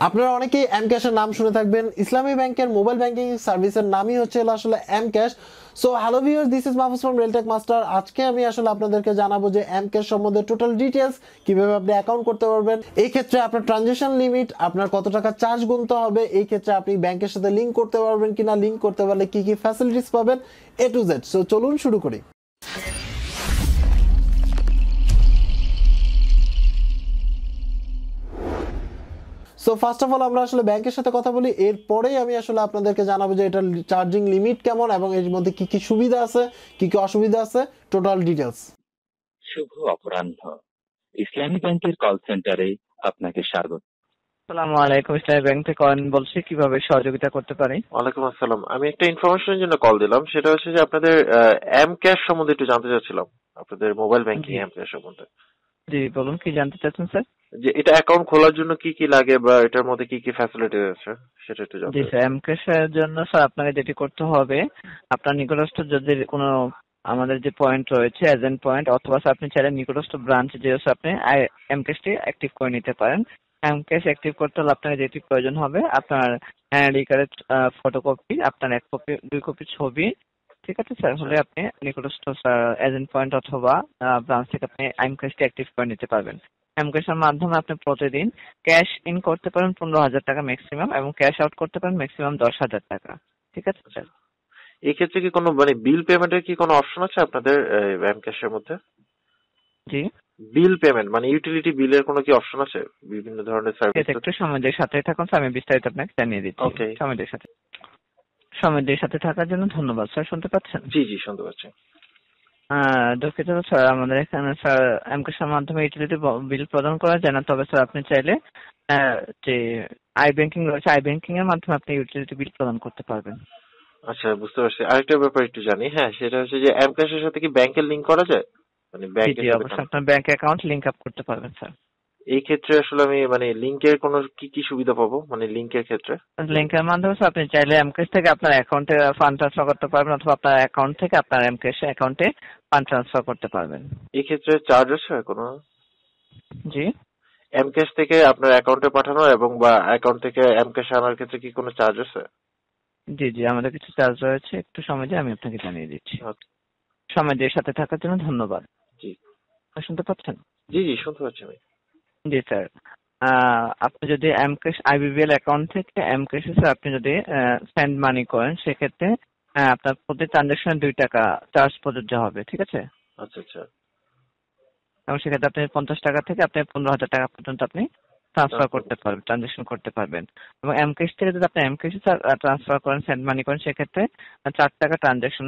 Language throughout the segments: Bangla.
আপনারা অনেকেই এম ক্যাশের নাম শুনে থাকবেন। ইসলামী ব্যাংকের মোবাইল ব্যাংকিং সার্ভিসের নামই হচ্ছে আসলে M cash. So hello viewers, this is Mahfuz from Railtech Master. আজকে আমি আসলে আপনাদেরকে জানাবো যে এম ক্যাশ সম্বন্ধে টোটাল ডিটেলস, কিভাবে আপনি অ্যাকাউন্ট করতে পারবেন, এই ক্ষেত্রে আপনার ট্রানজাকশন লিমিট, আপনার কত টাকা চার্জ গুনতে হবে, এই ক্ষেত্রে আপনি ব্যাংকের সাথে লিংক করতে পারবেন কিনা, লিংক করতে পারলে কি কি ফ্যাসিলিটিস পাবেন, এ টু জেড। সো চলুন শুরু করি। সো ফার্স্ট অফ অল আমরা আসলে ব্যাংকের সাথে কথা বলি, এরপরেই আমি আসলে আপনাদেরকে জানাবো যে এটার চার্জিং লিমিট কেমন এবং এর মধ্যে কি কি সুবিধা আছে, কি কি অসুবিধা আছে, টোটাল ডিটেলস। শুভ অপরাহ্ন। ইসলামী ব্যাংকের কল সেন্টারে আপনাকে স্বাগত। আসসালামু আলাইকুম, ইসলামী ব্যাংক থেকে বলছি, কিভাবে সহযোগিতা করতে পারি? ওয়ালাইকুম আসসালাম। আমি একটা ইনফরমেশনের জন্য কল দিলাম, সেটা হচ্ছে যে আপনাদের এম ক্যাশ সম্বন্ধে একটু জানতে চাচ্ছিলাম, আপনাদের মোবাইল ব্যাংকিং জি এম ক্যাশ সম্বন্ধে। জি, বলুন কি জানতে চাচ্ছেন স্যার? যে এটা অ্যাকাউন্ট খোলার জন্য কি কি লাগে বা এটার মধ্যে কি কি ফ্যাসিলিটি আছে সেটা একটু জি জানতে স্যার, এমকেএস এর জন্য স্যার আপনাকে যেটি করতে হবে, আপনার নিকটস্থ যদি কোনো আমাদের যে পয়েন্ট রয়েছে এজেন্ট পয়েন্ট, অথবা স্যার আপনি চাইলে নিকটস্থ ব্রাঞ্চ যে আপনি এমকেএসটি অ্যাক্টিভ করে নিতে পারেন। এমকেএস অ্যাক্টিভ করতে হলে আপনাকে যেটি প্রয়োজন হবে, আপনার এনআইডি কার্ডের ফটোকপি, আপনার 1 কপি 2 কপি ছবি, ঠিক আছে স্যার, হলে আপনি নিকটস্থ স্যার এজেন্ট পয়েন্ট অথবা ব্রাঞ্চ থেকে আপনি এমকেএসটি অ্যাক্টিভ করে নিতে পারবেন। এমকেএসের মাধ্যমে আপনি প্রতিদিন ক্যাশ ইন করতে পারেন 15,000 টাকা ম্যাক্সিমাম, এবং ক্যাশ আউট করতে পারেন ম্যাক্সিমাম 10,000 টাকা, ঠিক আছে স্যার? এই ক্ষেত্রে কি কোনো মানে বিল পেমেন্টের কি কোনো অপশন আছে আপনাদের এম ক্যাশের মধ্যে? জি, বিল পেমেন্ট মানে ইউটিলিটি বিলের কোনো কি অপশন আছে বিভিন্ন ধরনের সার্ভিস? একটু সময়দের সাথে থাকুন স্যার, আমি বিস্তারিত আপনাকে জানিয়ে দিচ্ছি। ওকে। সময়দের সাথে থাকার জন্য ধন্যবাদ স্যার। শুনতে পাচ্ছেন? জি জি, শুনতে পাচ্ছি। দুঃখিত স্যার, আমাদের এখানে স্যার এমকেএসের মাধ্যমে ইউটিলিটি বিল প্রদান করা যায় না, তবে স্যার আপনি চাইলে যে আই ব্যাংকিং রয়েছে, আই ব্যাংকিং এর মাধ্যমে আপনি ইউটিলিটি বিল প্রদান করতে পারবেন। আচ্ছা, বুঝতে পারছি। আরেকটা ব্যাপার একটু জানি, হ্যাঁ, সেটা হচ্ছে যে এম ক্যাশের সাথে কি ব্যাংকের লিংক করা যায়, মানে জি ব্যাংকের জি, সাথে অবশ্যই আপনার ব্যাংক অ্যাকাউন্ট লিংক আপ করতে পারবেন স্যার। এই ক্ষেত্রে আসলে আমি মানে লিংকের কোনো কি কি সুবিধা পাবো, মানে লিংকের ক্ষেত্রে? লিংকের মাধ্যমে স্যার আপনি চাইলে এমকেএস থেকে আপনার অ্যাকাউন্টে ফান্ড ট্রান্সফার করতে পারবেন, অথবা আপনার অ্যাকাউন্ট থেকে আপনার এমকেএস অ্যাকাউন্টে ফান্ড ট্রান্সফার করতে পারবেন। এই ক্ষেত্রে চার্জ আছে কোনো? জি এম ক্যাশ থেকে আপনার অ্যাকাউন্টে পাঠানো এবং বা অ্যাকাউন্ট থেকে এম ক্যাশ আনার ক্ষেত্রে কি কোনো চার্জ আছে? জি জি, আমাদের কিছু চার্জ রয়েছে, একটু সময় দিয়ে আমি আপনাকে জানিয়ে দিচ্ছি। আচ্ছা, সময় দিয়ে সাথে থাকার জন্য ধন্যবাদ। জি শুনতে পাচ্ছেন? জি জি, শুনতে পাচ্ছি আমি। জি স্যার, আপনি যদি এমকেএস আইবিবিএল অ্যাকাউন্ট থেকে এমকেএস স্যার আপনি যদি সেন্ড মানি করেন, সেক্ষেত্রে আপনার প্রতি ট্রানজাকশনে 2 টাকা চার্জ প্রযোজ্য হবে, ঠিক আছে? আচ্ছা আচ্ছা। এবং সেক্ষেত্রে আপনি 50 টাকা থেকে আপনি 15,000 টাকা পর্যন্ত আপনি ট্রান্সফার করতে পারবেন, ট্রানজাকশন করতে পারবেন। এবং এমকেএস থেকে যদি আপনি এমকেএস ট্রান্সফার করেন, সেন্ড মানি করেন, সেক্ষেত্রে 4 টাকা ট্রানজাকশন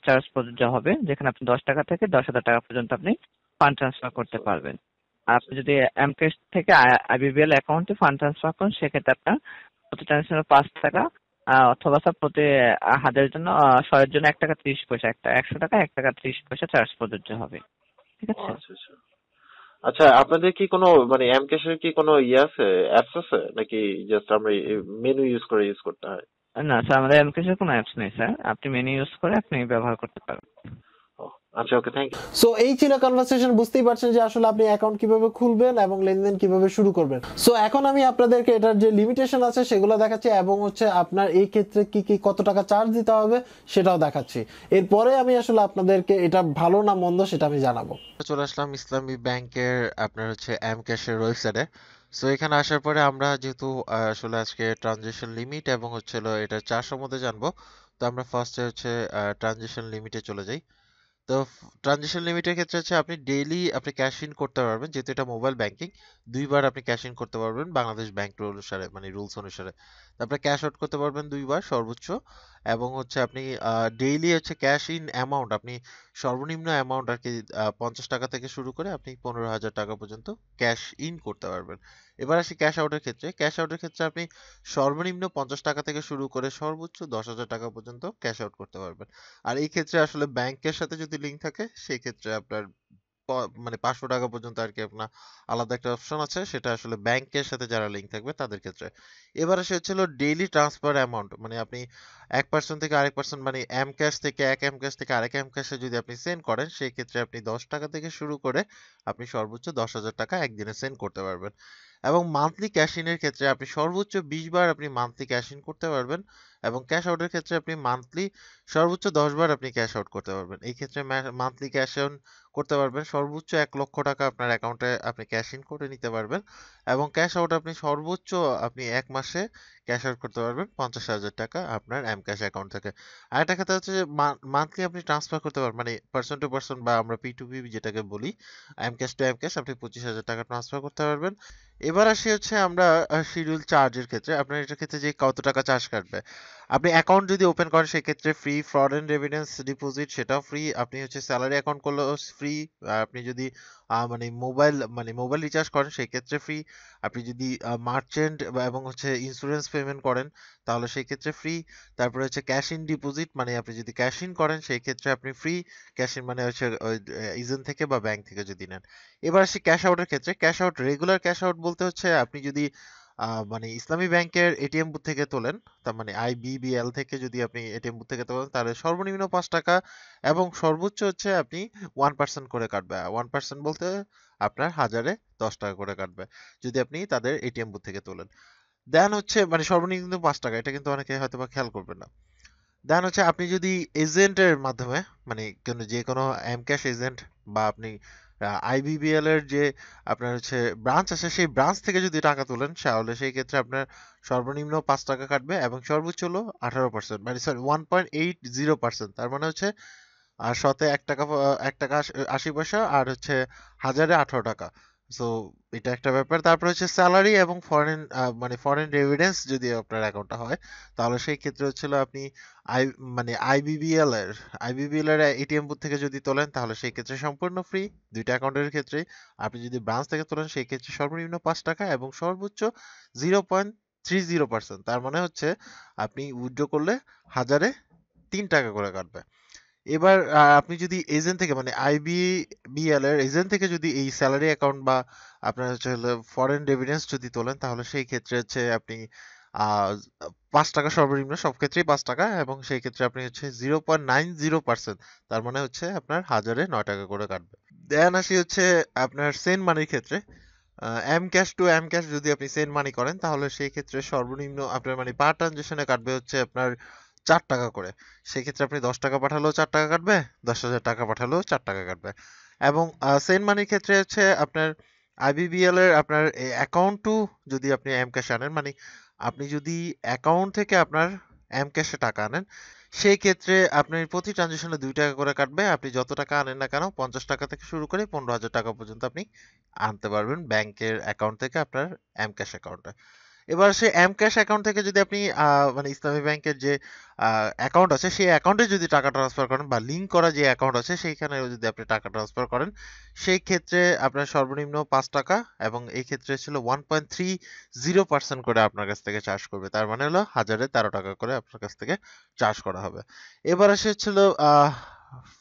চার্জ প্রযোজ্য হবে, যেখানে আপনি 10 টাকা থেকে 10,000 টাকা পর্যন্ত আপনি ফান্ড ট্রান্সফার করতে পারবেন। আর আপনি যদি এমকেএস থেকে আইবিবিএল অ্যাকাউন্টে ফান্ড ট্রান্সফার করেন, সেক্ষেত্রে আপনার প্রতি ট্রানজাকশনে 5 টাকা, অথবা স্যার প্রতি হাজারের জন্য 100-এর জন্য 1 টাকা 30 পয়সা, 100 টাকা 1 টাকা 30 পয়সা চার্জ প্রযোজ্য হবে, ঠিক ও আছে? আচ্ছা আচ্ছা। আচ্ছা, আপনাদের কি কোনো মানে এম ক্যাশের কি কোনো ইয়ে আছে, অ্যাপস আছে, নাকি জাস্ট আমরা মেনু ইউজ করতে হয়? না স্যার, আমাদের এমকেএস এর কোনো অ্যাপস নেই স্যার, আপনি মেনু ইউজ করে আপনি ব্যবহার করতে পারবেন। ও আচ্ছা, ওকে, থ্যাংক ইউ। সো এই ছিল কনভারসেশন। বুঝতেই পারছেন যে আসলে আপনি অ্যাকাউন্ট কিভাবে খুলবেন এবং লেনদেন কিভাবে শুরু করবেন। সো এখন আমি আপনাদেরকে এটার যে লিমিটেশন আছে সেগুলো দেখাচ্ছি, এবং আপনার এই ক্ষেত্রে কি কি কত টাকা চার্জ দিতে হবে সেটাও দেখাচ্ছি। এরপরে আমি আসলে আপনাদেরকে এটা ভালো না মন্দ সেটা আমি জানাবো। চলে আসলাম ইসলামী ব্যাংকের আপনার এম ক্যাশের ওয়েবসাইটে। সো এখানে আসার পরে আমরা যেহেতু আসলে আজকে ট্রানজিশন লিমিট এবং এটা চার্জ সম্বন্ধে জানবো, তো আমরা ফার্স্টে ট্রানজিশন লিমিটে চলে যাই। তো ট্রানজিশন লিমিটের ক্ষেত্রে আপনি ডেইলি আপনি ক্যাশ ইন করতে পারবেন, যেহেতু এটা মোবাইল ব্যাংকিং। 2 বার আপনি ক্যাশ ইন করতে পারবেন বাংলাদেশ ব্যাংক রুল অনুসারে, মানে রুলস অনুসারে। তারপরে ক্যাশ আউট করতে পারবেন 2 বার সর্বোচ্চ। এবং আপনি ডেইলি ক্যাশ ইন অ্যামাউন্ট আপনি সর্বনিম্ন অ্যামাউন্ট আর কি 50 টাকা থেকে শুরু করে আপনি 15,000 টাকা পর্যন্ত ক্যাশ ইন করতে পারবেন। এবার আসি ক্যাশ আউটের ক্ষেত্রে। ক্যাশ আউটের ক্ষেত্রে আপনি সর্বনিম্ন 50 টাকা থেকে শুরু করে সর্বোচ্চ 10,000 টাকা পর্যন্ত ক্যাশ আউট করতে পারবেন। আর এই ক্ষেত্রে আসলে ব্যাংকের সাথে যদি লিংক থাকে, সেই ক্ষেত্রে আপনার মানে 500 টাকা পর্যন্ত আর কি আপনার আলাদা একটা অপশন আছে, সেটা আসলে ব্যাংকের সাথে যারা লিংক থাকবে তাদের ক্ষেত্রে। এবার আসে ডেইলি ট্রান্সফার অ্যামাউন্ট, মানে আপনি এক পার্সন থেকে আরেক পার্সন, মানে এম ক্যাশ থেকে এক এম ক্যাশ থেকে আরেক এম ক্যাশে যদি আপনি সেন্ড করেন, সেই ক্ষেত্রে আপনি 10 টাকা থেকে শুরু করে আপনি সর্বোচ্চ 10,000 টাকা একদিনে সেন্ড করতে পারবেন। এবং মান্থলি ক্যাশ ইনের ক্ষেত্রে আপনি সর্বোচ্চ 20 বার আপনি মান্থলি ক্যাশ ইন করতে পারবেন এবং ক্যাশ আউটের ক্ষেত্রে আপনি মান্থলি সর্বোচ্চ 10 বার আপনি ক্যাশ আউট করতে পারবেন। এই ক্ষেত্রে মান্থলি ক্যাশ ইন করতে পারবেন সর্বোচ্চ 1 লক্ষ টাকা আপনার অ্যাকাউন্টে আপনি ক্যাশ ইন করে নিতে পারবেন এবং ক্যাশ আউট আপনি সর্বোচ্চ আপনি 1 মাসে ক্যাশ আউট করতে পারবেন 50,000 টাকা আপনার এমক্যাশ অ্যাকাউন্ট থেকে। আরেকটা ক্ষেত্রে হচ্ছে যে মান্থলি আপনি ট্রান্সফার করতে পারবেন, মানে পার্সন টু পার্সন বা আমরা P2P যেটাকে বলি, এমক্যাশ টু এমক্যাশ আপনি 25,000 টাকা ট্রান্সফার করতে পারবেন। এবার আসি হচ্ছে আমরা শিডিউল চার্জের ক্ষেত্রে, আপনার এটার ক্ষেত্রে যে কত টাকা চার্জ কাটবে। আপনি অ্যাকাউন্ট যদি ওপেন করেন সেক্ষেত্রে ফ্রি, ফরেন রেমিটেন্স ডিপোজিট সেটাও ফ্রি, আপনি হচ্ছে স্যালারি অ্যাকাউন্ট করলেও ফ্রি, আপনি যদি মোবাইল রিচার্জ করেন সেই ক্ষেত্রে ফ্রি, আপনি যদি মার্চেন্ট এবং হচ্ছে ইন্স্যুরেন্স পেমেন্ট করেন তাহলে সেই ক্ষেত্রে ফ্রি, তারপরে হচ্ছে ক্যাশ ইন ডিপোজিট, মানে আপনি যদি ক্যাশ ইন করেন সেই ক্ষেত্রে আপনি ফ্রি, ক্যাশ ইন মানে হচ্ছে ওই এজেন্ট থেকে বা ব্যাংক থেকে যদি নেন। এবার আসি ক্যাশ আউটের ক্ষেত্রে। Cash out, regular cash out বলতে হচ্ছে আপনি যদি মানে ইসলামী ব্যাংকের এটিএম বুথ থেকে তোলেন, তার মানে IBBL থেকে যদি আপনি এটিএম বুথ থেকে তোলেন তাহলে সর্বনিম্ন 5 টাকা এবং সর্বোচ্চ হচ্ছে আপনি 1% করে কাটবে। 1% বলতে আপনার 1000-এ 10 টাকা করে কাটবে যদি আপনি তাদের এটিএম বুথ থেকে তোলেন। দেন হচ্ছে মানে সর্বনিম্ন কিন্তু 5 টাকা, এটা কিন্তু অনেকে হয়তো বা খেয়াল করবেন না। দেন হচ্ছে আপনি যদি এজেন্টের মাধ্যমে, মানে যে কোনো এমক্যাশ এজেন্ট বা আপনি IBBL এর যে আপনার হচ্ছে ব্রাঞ্চ আছে সেই ব্রাঞ্চ থেকে যদি টাকা তোলেন তাহলে সেই ক্ষেত্রে আপনার সর্বনিম্ন 5 টাকা কাটবে এবং সর্বোচ্চ হলো 18%, মানে সরি 1.80%, তার মানে হচ্ছে আর শতে 1 টাকা 80 পয়সা আর হচ্ছে 1000-এ 18 টাকা। সো এটা একটা ব্যাপার। তারপর হচ্ছে স্যালারি এবং ফরেন রেমিটেন্স যদি আপনার অ্যাকাউন্টটা হয় তাহলে সেই ক্ষেত্রে হচ্ছিল আপনি আই আইবিবিএল এর এটিএম বুথ থেকে যদি তোলেন তাহলে সেই ক্ষেত্রে সম্পূর্ণ ফ্রি দুইটা অ্যাকাউন্টের ক্ষেত্রে। আপনি যদি ব্রাঞ্চ থেকে তোলেন সেই ক্ষেত্রে সর্বনিম্ন 5 টাকা এবং সর্বোচ্চ 0.30%, তার মানে হচ্ছে আপনি উইথড্র করলে 1000-এ 3 টাকা করে কাটবে। এবার আপনি যদি এজেন্ট থেকে মানে IBBL এর এজেন্ট থেকে যদি এই স্যালারি অ্যাকাউন্ট বা আপনার হচ্ছে ফরেন রেমিটেন্স যদি তোলেন তাহলে সেই ক্ষেত্রে হচ্ছে আপনি 5 টাকা সর্বনিম্ন, সব ক্ষেত্রেই 5 টাকা এবং সেই ক্ষেত্রে আপনি হচ্ছে 0.90%, তার মানে হচ্ছে আপনার 1000-এ 9 টাকা করে কাটবে। দেন আসি হচ্ছে আপনার সেন্ড মানির ক্ষেত্রে। এমক্যাশ টু এমক্যাশ যদি আপনি সেন্ড মানি করেন তাহলে সেই ক্ষেত্রে সর্বনিম্ন আপনার মানে পার ট্রানজেকশনে কাটবে হচ্ছে আপনার 4 টাকা করে। সেক্ষেত্রে আপনি 10 টাকা পাঠালেও 4 টাকা কাটবে, 10,000 টাকা পাঠালেও 4 টাকা কাটবে। এবং সেন্ড মানির ক্ষেত্রে হচ্ছে আপনার IBBL এর আপনার অ্যাকাউন্ট টু যদি আপনি এমক্যাশ আনেন, মানে আপনি যদি অ্যাকাউন্ট থেকে আপনার এমক্যাশে টাকা আনেন সেই ক্ষেত্রে আপনার প্রতি ট্রানজেকশনে 2 টাকা করে কাটবে। আপনি যত টাকা আনেন না কেন 50 টাকা থেকে শুরু করে 15,000 টাকা পর্যন্ত আপনি আনতে পারবেন ব্যাংকের অ্যাকাউন্ট থেকে আপনার এমক্যাশ অ্যাকাউন্টে। এবার সেই এমক্যাশ অ্যাকাউন্ট থেকে যদি আপনি মানে ইসলামী ব্যাংকের যে অ্যাকাউন্ট আছে সেই অ্যাকাউন্টে যদি টাকা ট্রান্সফার করেন বা লিঙ্ক করা যে অ্যাকাউন্ট আছে সেইখানে যদি আপনি টাকা ট্রান্সফার করেন সেই ক্ষেত্রে আপনার সর্বনিম্ন 5 টাকা এবং এই ক্ষেত্রে ছিল 1.30% করে আপনার কাছ থেকে চার্জ করবে, তার মানে হলো 1000-এ 13 টাকা করে আপনার কাছ থেকে চার্জ করা হবে। এবার আসে হচ্ছিল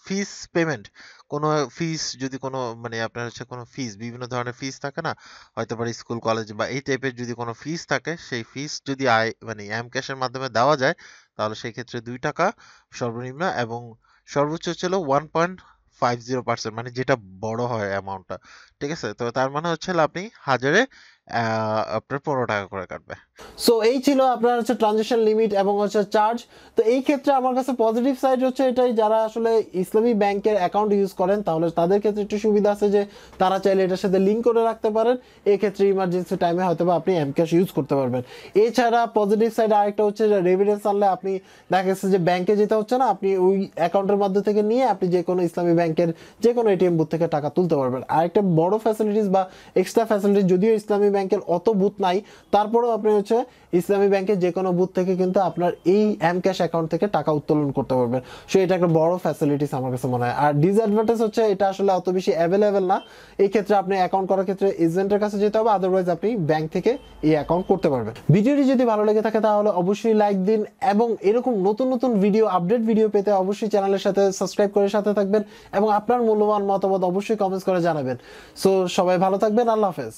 ফিস পেমেন্ট। কোনো ফিস যদি কোনো মানে আপনার হচ্ছে কোনো ফিস, বিভিন্ন ধরনের ফিস থাকে না, হয়তো পারে স্কুল কলেজ বা এই টাইপের যদি কোনো ফিস থাকে সেই ফিস যদি মানে এমক্যাশের মাধ্যমে দেওয়া যায় তাহলে সেই ক্ষেত্রে 2 টাকা সর্বনিম্ন এবং সর্বোচ্চ ছিল 1.50%, মানে যেটা বড় হয় অ্যামাউন্টটা। ঠিক আছে, তো তার মানে হচ্ছে আপনি 1000-এ আপনার 15 টাকা করে কাটবে। সো এই ছিল আপনার হচ্ছে ট্রানজেকশন লিমিট এবং হচ্ছে চার্জ। তো এই ক্ষেত্রে আমার কাছে পজিটিভ সাইড হচ্ছে এটাই, যারা আসলে ইসলামী ব্যাংকের অ্যাকাউন্ট ইউজ করেন তাহলে তাদের ক্ষেত্রে একটু সুবিধা আছে যে তারা চাইলে এটার সাথে লিঙ্ক করে রাখতে পারেন, এই ক্ষেত্রে ইমার্জেন্সি টাইমে হয়তো বা আপনি এমক্যাশ ইউজ করতে পারবেন। এছাড়া পজিটিভ সাইড আরেকটা হচ্ছে যে রেভিডেন্স আনলে আপনি দেখা গেছে যে ব্যাংকে যেতে হচ্ছে না, আপনি ওই অ্যাকাউন্টের মধ্যে থেকে নিয়ে আপনি যে কোনো ইসলামী ব্যাংকের যে কোনো এটিএম বুথ থেকে টাকা তুলতে পারবেন। আরেকটা বড় ফ্যাসিলিটিস বা এক্সট্রা ফ্যাসিলিটিস, যদিও ইসলামী ব্যাংকের অত বুথ নাই তারপরেও আপনি হচ্ছে ইসলামী ব্যাংকের যে কোনো বুথ থেকে কিন্তু আপনার এই এমক্যাশ অ্যাকাউন্ট থেকে টাকা উত্তোলন করতে পারবেন। সো এটা একটা বড় ফ্যাসিলিটিস আমার কাছে মনে হয়। আর ডিসঅ্যাডভান্টেজ হচ্ছে এটা আসলে অত বেশি অ্যাভেলেবেল না, এই ক্ষেত্রে আপনি অ্যাকাউন্ট করার ক্ষেত্রে এজেন্টের কাছে যেতে হবে, আদারওয়াইজ আপনি ব্যাংক থেকে এই অ্যাকাউন্ট করতে পারবেন। ভিডিওটি যদি ভালো লেগে থাকে তাহলে অবশ্যই লাইক দিন এবং এরকম নতুন নতুন ভিডিও আপডেট ভিডিও পেতে অবশ্যই চ্যানেলের সাথে সাবস্ক্রাইব করে সাথে থাকবেন এবং আপনার মূল্যবান মতামত অবশ্যই কমেন্টস করে জানাবেন। সো সবাই ভালো থাকবেন, আল্লাহ হাফেজ।